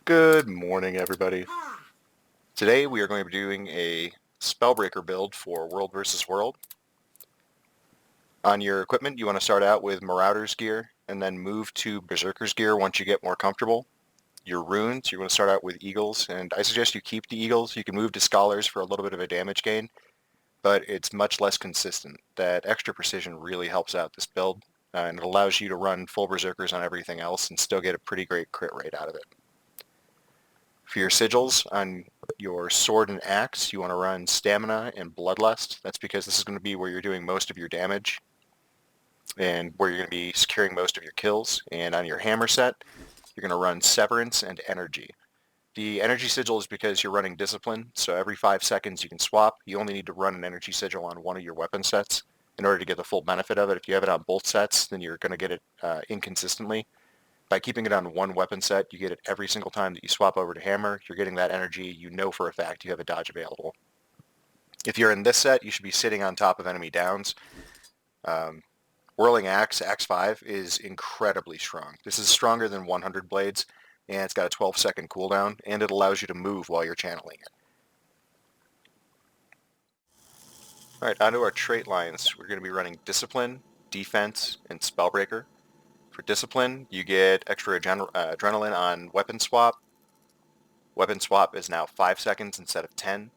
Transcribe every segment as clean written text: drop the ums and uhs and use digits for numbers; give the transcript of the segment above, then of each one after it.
Good morning, everybody. Today we are going to be doing a Spellbreaker build for World vs. World. On your equipment, you want to start out with Marauder's gear and then move to Berserker's gear once you get more comfortable. Your runes, you're going to start out with Eagles, and I suggest you keep the Eagles. You can move to Scholars for a little bit of a damage gain, but it's much less consistent. That extra precision really helps out this build, and it allows you to run full Berserkers on everything else and still get a pretty great crit rate out of it. For your sigils on your sword and axe, you want to run stamina and bloodlust. That's because this is going to be where you're doing most of your damage and where you're going to be securing most of your kills. And on your hammer set, you're going to run severance and energy. The energy sigil is because you're running discipline, so every 5 seconds you can swap. You only need to run an energy sigil on one of your weapon sets in order to get the full benefit of it. If you have it on both sets, then you're going to get it inconsistently. By keeping it on one weapon set, you get it every single time that you swap over to hammer. You're getting that energy. You know for a fact you have a dodge available. If you're in this set, you should be sitting on top of enemy downs. Whirling Axe, Axe 5, is incredibly strong. This is stronger than 100 blades, and it's got a 12-second cooldown, and it allows you to move while you're channeling it. Alright, onto our trait lines. We're going to be running Discipline, Defense, and Spellbreaker. For Discipline, you get extra adrenaline on Weapon Swap. Weapon Swap is now 5 seconds instead of 10,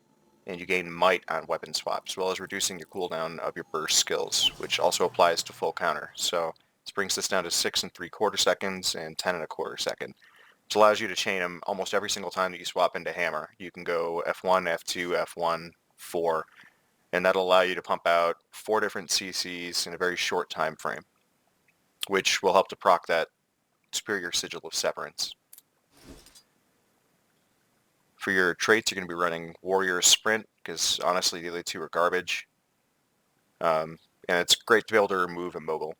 and you gain Might on Weapon Swap, as well as reducing your cooldown of your burst skills, which also applies to full counter. So this brings this down to 6 3/4 seconds and 10 1/4 seconds, which allows you to chain them almost every single time that you swap into Hammer. You can go F1, F2, F1, 4, and that'll allow you to pump out 4 different CCs in a very short time frame, which will help to proc that superior sigil of severance. For your traits, you're going to be running Warrior Sprint, because honestly the other two are garbage. And it's great to be able to remove Immobile.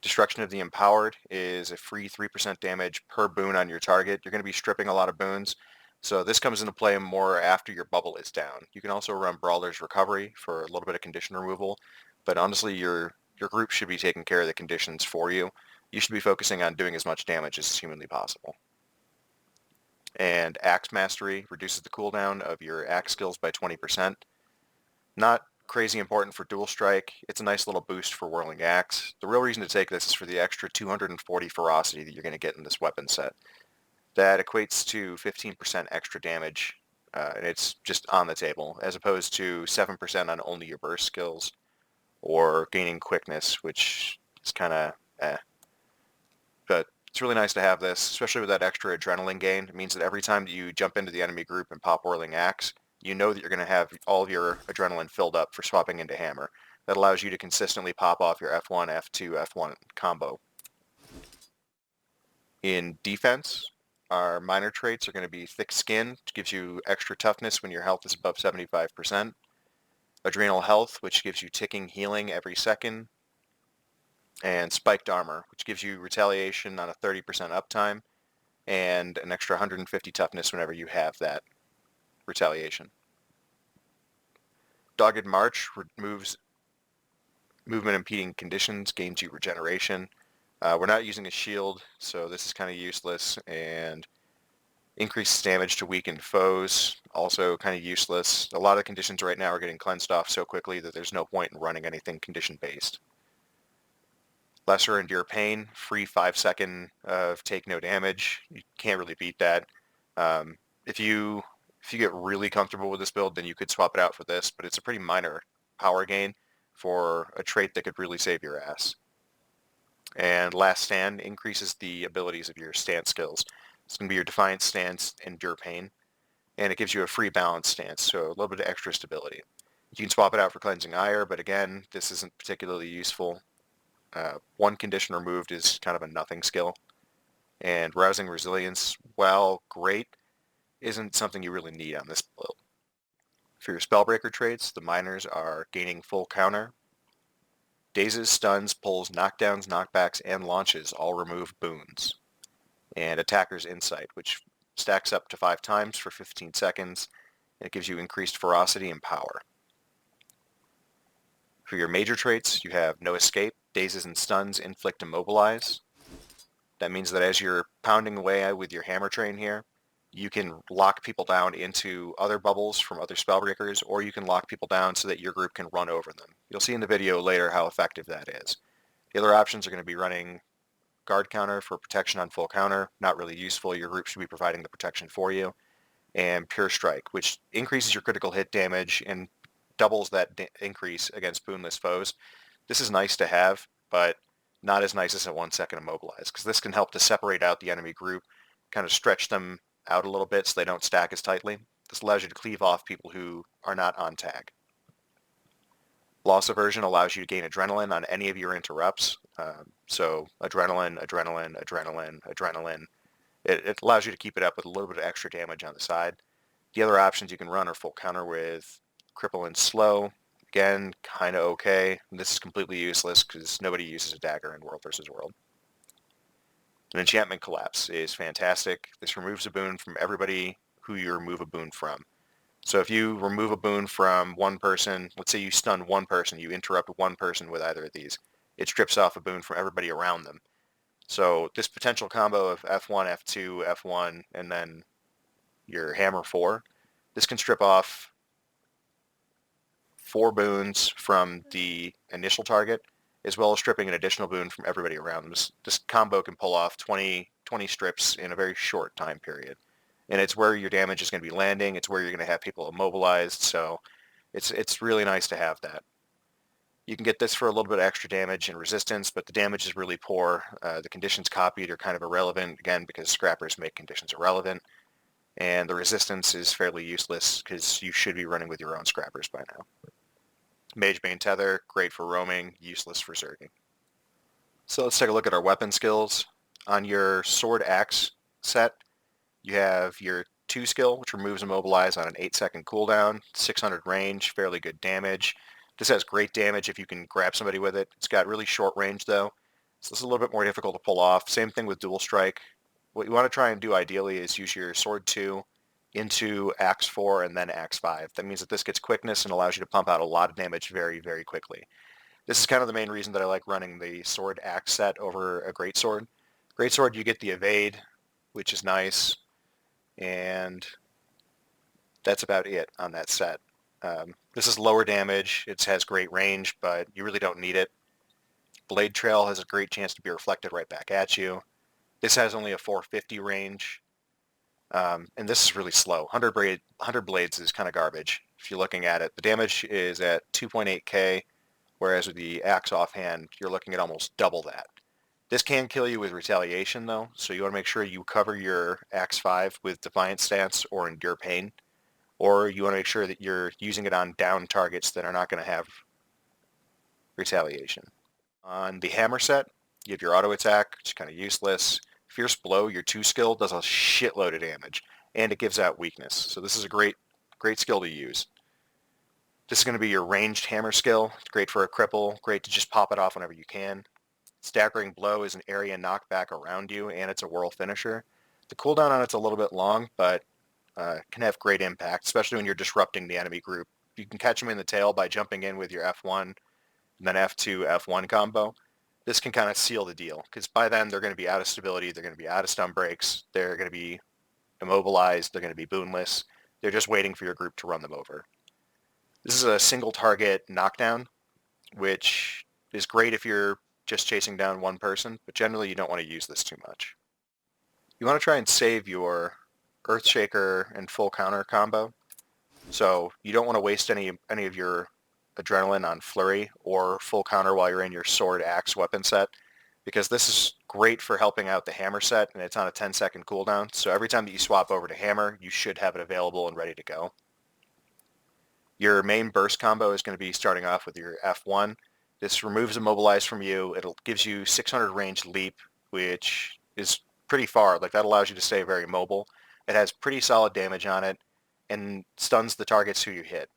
Destruction of the Empowered is a free 3% damage per boon on your target. You're going to be stripping a lot of boons, so this comes into play more after your bubble is down. You can also run Brawler's Recovery for a little bit of condition removal, but honestly your group should be taking care of the conditions for you. You should be focusing on doing as much damage as humanly possible. And Axe Mastery reduces the cooldown of your axe skills by 20%. Not crazy important for Dual Strike. It's a nice little boost for Whirling Axe. The real reason to take this is for the extra 240 ferocity that you're going to get in this weapon set. That equates to 15% extra damage, and it's just on the table, as opposed to 7% on only your burst skills, or gaining quickness, which is kind of But it's really nice to have this, especially with that extra adrenaline gain. It means that every time that you jump into the enemy group and pop Whirling Axe, you know that you're going to have all of your adrenaline filled up for swapping into Hammer. That allows you to consistently pop off your F1, F2, F1 combo. In defense, our minor traits are going to be Thick Skin, which gives you extra toughness when your health is above 75%. Adrenal Health, which gives you ticking healing every second. And Spiked Armor, which gives you retaliation on a 30% uptime and an extra 150 toughness whenever you have that retaliation. Dogged March removes movement impeding conditions, gains you regeneration. We're not using a shield, so this is kind of useless, and increases damage to weakened foes, also kind of useless. A lot of conditions right now are getting cleansed off so quickly that there's no point in running anything condition-based. Lesser Endure Pain, free 5-second of take no damage. You can't really beat that. If you get really comfortable with this build, then you could swap it out for this, but it's a pretty minor power gain for a trait that could really save your ass. And Last Stand increases the abilities of your stance skills. It's going to be your Defiant stance, Endure Pain, and it gives you a free balance stance, so a little bit of extra stability. You can swap it out for Cleansing Ire, but again, this isn't particularly useful. One condition removed is kind of a nothing skill. And Rousing Resilience, while great, isn't something you really need on this build. For your Spellbreaker traits, the minors are gaining full counter. Dazes, stuns, pulls, knockdowns, knockbacks, and launches all remove boons. And Attacker's Insight, which stacks up to 5 times for 15 seconds, and it gives you increased ferocity and power. For your major traits, you have No Escape, Dazes and Stuns inflict Immobilize. That means that as you're pounding away with your hammer train here, you can lock people down into other bubbles from other spellbreakers, or you can lock people down so that your group can run over them. You'll see in the video later how effective that is. The other options are going to be running guard counter for protection on full counter, not really useful. Your group should be providing the protection for you. And pure strike, which increases your critical hit damage and doubles that increase against boonless foes. This is nice to have, but not as nice as a 1 second immobilize, because this can help to separate out the enemy group, kind of stretch them out a little bit so they don't stack as tightly. This allows you to cleave off people who are not on tag. Loss aversion allows you to gain adrenaline on any of your interrupts. So adrenaline, adrenaline, adrenaline, adrenaline. It allows you to keep it up with a little bit of extra damage on the side. The other options you can run are full counter with cripple and slow. Again, kind of okay. This is completely useless because nobody uses a dagger in World versus World. An enchantment collapse is fantastic. This removes a boon from everybody who you remove a boon from. So if you remove a boon from one person, let's say you stun one person, you interrupt one person with either of these, it strips off a boon from everybody around them. So this potential combo of F1, F2, F1, and then your hammer 4, this can strip off 4 boons from the initial target, as well as stripping an additional boon from everybody around them. This combo can pull off 20 strips in a very short time period. And it's where your damage is going to be landing. It's where you're going to have people immobilized. So it's really nice to have that. You can get this for a little bit of extra damage and resistance, but the damage is really poor. The conditions copied are kind of irrelevant, again, because scrappers make conditions irrelevant. And the resistance is fairly useless because you should be running with your own scrappers by now. Magebane Tether, great for roaming, useless for zerging. So let's take a look at our weapon skills. On your sword axe set, you have your 2 skill, which removes immobilize on an 8-second cooldown, 600 range, fairly good damage. This has great damage if you can grab somebody with it. It's got really short range though, so this is a little bit more difficult to pull off. Same thing with dual strike. What you want to try and do ideally is use your sword 2 into axe 4 and then axe 5. That means that this gets quickness and allows you to pump out a lot of damage very, very quickly. This is kind of the main reason that I like running the sword axe set over a greatsword. Greatsword, you get the evade, which is nice, and that's about it on that set. This is lower damage. It has great range, but you really don't need it. Blade Trail has a great chance to be reflected right back at you. This has only a 450 range, and this is really slow. 100 blades is kind of garbage if you're looking at it. The damage is at 2.8k, whereas with the axe offhand, you're looking at almost double that. This can kill you with retaliation, though, so you want to make sure you cover your axe 5 with defiant stance or endure pain, or you want to make sure that you're using it on down targets that are not going to have retaliation. On the hammer set, you have your auto attack, which is kind of useless. Fierce Blow, your 2 skill, does a shitload of damage, and it gives out weakness. So this is a great skill to use. This is going to be your ranged hammer skill. It's great for a cripple, great to just pop it off whenever you can. Staggering Blow is an area knockback around you, and it's a whirl finisher. The cooldown on it's a little bit long, but can have great impact, especially when you're disrupting the enemy group. You can catch them in the tail by jumping in with your F1 and then F2, F1 combo. This can kind of seal the deal, because by then they're going to be out of stability, they're going to be out of stun breaks, they're going to be immobilized, they're going to be boonless. They're just waiting for your group to run them over. This is a single target knockdown, which is great if you're just chasing down one person, but generally you don't want to use this too much. You want to try and save your Earthshaker and full counter combo, so you don't want to waste any of your adrenaline on flurry or full counter while you're in your sword axe weapon set, because this is great for helping out the hammer set, and it's on a 10-second cooldown, so every time that you swap over to hammer, you should have it available and ready to go. Your main burst combo is going to be starting off with your F1. This removes immobilize from you. It gives you 600 range leap, which is pretty far. Like, that allows you to stay very mobile. It has pretty solid damage on it and stuns the targets who you hit.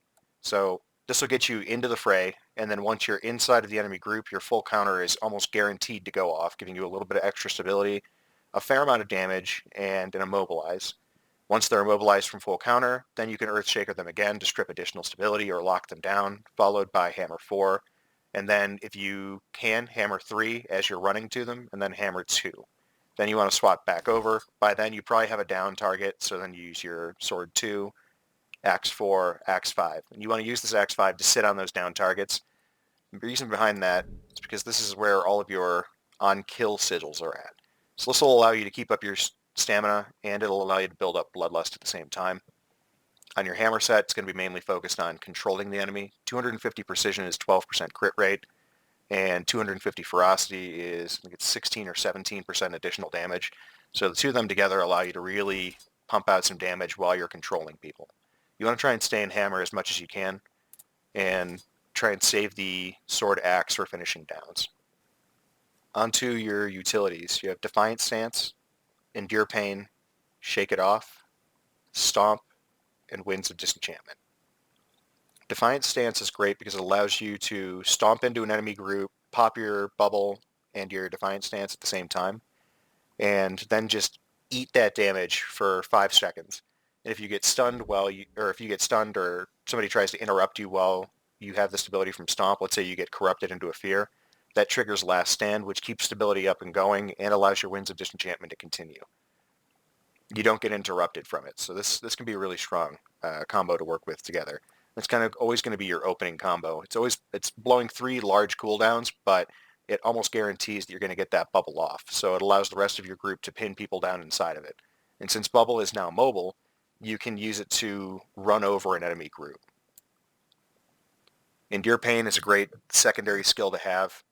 So this will get you into the fray, and then once you're inside of the enemy group, your full counter is almost guaranteed to go off, giving you a little bit of extra stability, a fair amount of damage, and an immobilize. Once they're immobilized from full counter, then you can Earthshaker them again to strip additional stability or lock them down, followed by Hammer 4, and then if you can, Hammer 3 as you're running to them, and then Hammer 2. Then you want to swap back over. By then you probably have a down target, so then you use your sword 2, axe 4, axe 5. And you want to use this axe 5 to sit on those down targets. The reason behind that is because this is where all of your on-kill sigils are at. So this will allow you to keep up your stamina, and it'll allow you to build up bloodlust at the same time. On your hammer set, it's going to be mainly focused on controlling the enemy. 250 precision is 12% crit rate, and 250 ferocity is, I think it's 16 or 17% additional damage. So the two of them together allow you to really pump out some damage while you're controlling people. You want to try and stay in hammer as much as you can, and try and save the sword axe for finishing downs. Onto your utilities. You have Defiant Stance, Endure Pain, Shake It Off, Stomp, and Winds of Disenchantment. Defiant Stance is great because it allows you to stomp into an enemy group, pop your bubble and your Defiant Stance at the same time, and then just eat that damage for 5 seconds. And if you get stunned if you get stunned or somebody tries to interrupt you while you have the stability from Stomp, let's say you get corrupted into a fear, that triggers Last Stand, which keeps stability up and going and allows your Winds of Disenchantment to continue. You don't get interrupted from it, so this can be a really strong combo to work with together. It's kind of always going to be your opening combo. It's blowing 3 large cooldowns, but it almost guarantees that you're going to get that bubble off, so it allows the rest of your group to pin people down inside of it. And since bubble is now mobile, you can use it to run over an enemy group. Endure Pain is a great secondary skill to have.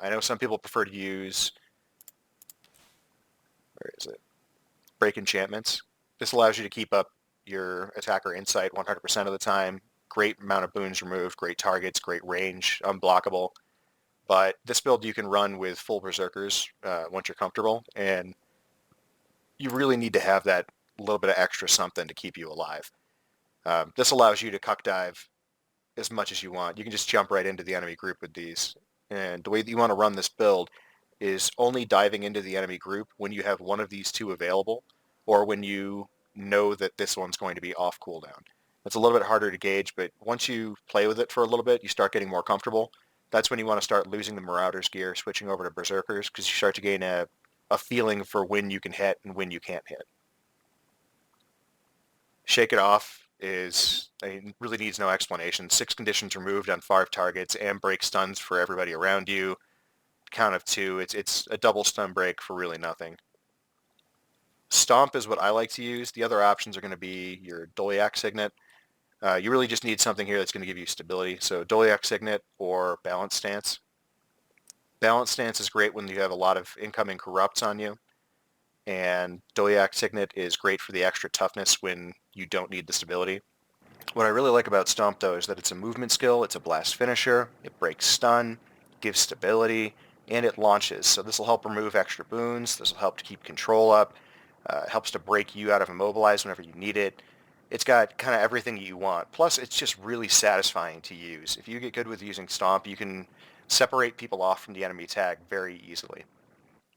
I know some people prefer to use, break enchantments. This allows you to keep up your attacker insight 100% of the time. Great amount of boons removed, great targets, great range, unblockable. But this build you can run with full berserkers once you're comfortable, and you really need to have that little bit of extra something to keep you alive. This allows you to cuck dive as much as you want. You can just jump right into the enemy group with these. And the way that you want to run this build is only diving into the enemy group when you have one of these two available, or when you know that this one's going to be off cooldown. It's a little bit harder to gauge, but once you play with it for a little bit, you start getting more comfortable. That's when you want to start losing the Marauder's gear, switching over to Berserkers, because you start to gain a feeling for when you can hit and when you can't hit. Shake It Off really needs no explanation. 6 conditions removed on 5 targets and break stuns for everybody around you. Count of 2. It's a double stun break for really nothing. Stomp is what I like to use. The other options are going to be your Doliac Signet. You really just need something here that's going to give you stability. So Doliac Signet or Balance Stance. Balance Stance is great when you have a lot of incoming corrupts on you. And Doliac Signet is great for the extra toughness when you don't need the stability. What I really like about Stomp, though, is that it's a movement skill, it's a blast finisher, it breaks stun, gives stability, and it launches. So this will help remove extra boons, this will help to keep control up, it helps to break you out of immobilize whenever you need it. It's got kind of everything you want. Plus, it's just really satisfying to use. If you get good with using Stomp, you can separate people off from the enemy tag very easily.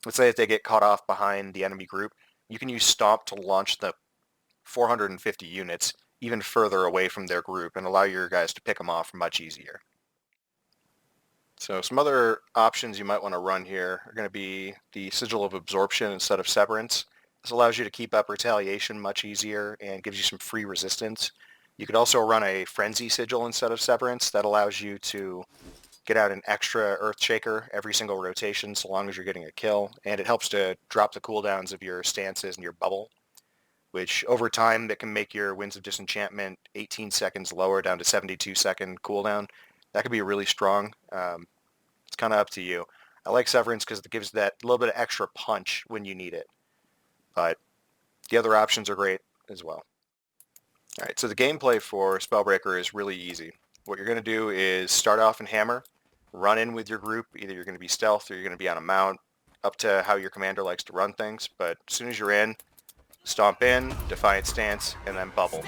Let's say if they get caught off behind the enemy group, you can use Stomp to launch the 450 units even further away from their group and allow your guys to pick them off much easier. So some other options you might want to run here are going to be the Sigil of Absorption instead of Severance. This allows you to keep up Retaliation much easier and gives you some free resistance. You could also run a Frenzy Sigil instead of Severance. That allows you to get out an extra Earthshaker every single rotation so long as you're getting a kill, and it helps to drop the cooldowns of your stances and your bubble, which over time that can make your Winds of Disenchantment 18 seconds lower down to 72-second cooldown. That could be really strong. It's kind of up to you. I like Severance because it gives that little bit of extra punch when you need it. But the other options are great as well. All right, so the gameplay for Spellbreaker is really easy. What you're going to do is start off in Hammer, run in with your group. Either you're going to be stealth or you're going to be on a mount, up to how your commander likes to run things. But as soon as you're in, Stomp in, Defiant Stance, and then Bubble.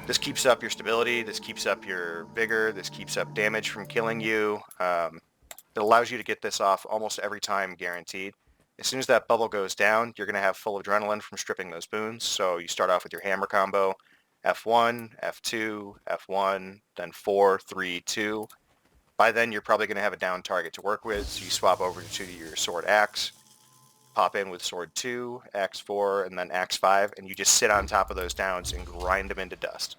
This keeps up your stability, this keeps up your vigor, this keeps up damage from killing you. It allows you to get this off almost every time guaranteed. As soon as that bubble goes down, you're going to have full adrenaline from stripping those boons. So you start off with your hammer combo, F1, F2, F1, then 4, 3, 2. By then, you're probably going to have a down target to work with, so you swap over to your sword axe. pop in with sword 2, axe 4, and then axe 5, and you just sit on top of those downs and grind them into dust.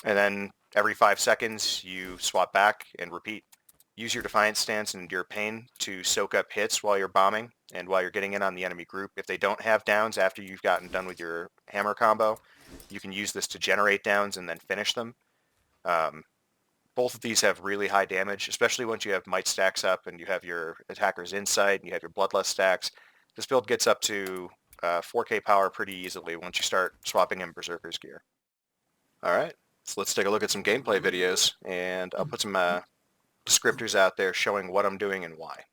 And then every 5 seconds you swap back and repeat. Use your defiant stance and endure pain to soak up hits while you're bombing and while you're getting in on the enemy group. If they don't have downs after you've gotten done with your hammer combo, you can use this to generate downs and then finish them. Both of these have really high damage, especially once you have might stacks up and you have your attacker's insight and you have your bloodlust stacks. This build gets up to 4k power pretty easily once you start swapping in berserker's gear. Alright, so let's take a look at some gameplay videos, and I'll put some descriptors out there showing what I'm doing and why.